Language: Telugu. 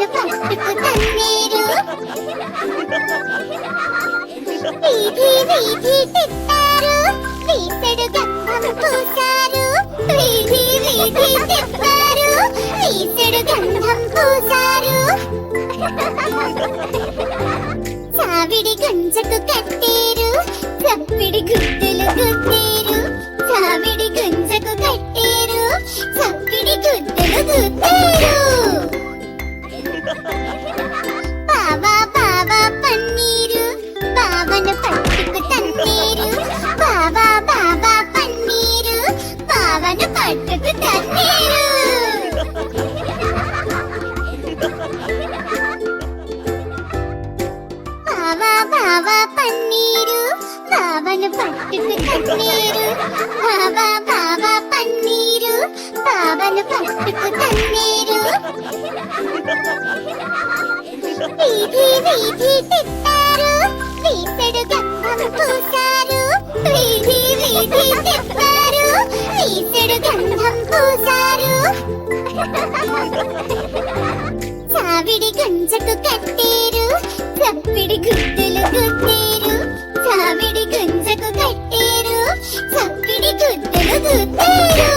బావను పట్టుకు తన్నేరు. వీధి వీధి తిప్పారు, వీసెడు గంధం పూసారు. వీధి వీధి తిప్పారు, వీసెడు గంధం పూసారు. సావిడి గుంజకు కట్టేరు, చప్పిడి గుడ్డలు గుద్దేరు. సావిడి గుంజకు కట్టేరు, చప్పిడి గుడ్డలు గుద్దేరు. బావా బావా పన్నీరు, బావను పట్టుకు తన్నేరు. బావా బావా పన్నీరు, బావను పట్టుకు తన్నేరు. బావా బావా పన్నీరు, బావను పట్టుకు తన్నేరు. బావా బావా పన్నీరు, బావను పట్టుకు తన్నేరు. వీధి వీధి తిప్పారు, వీసెడు గంధం పూసారు. వీధి వీధి తిప్పారు, వీసెడు గంధం పూసారు. సావిడి గుంజకు కట్టేరు, చప్పిడి గుడ్డలు గుద్దేరు. సావిడి గుంజకు కట్టేరు, చప్పిడి గుడ్డలు గుద్దేరు.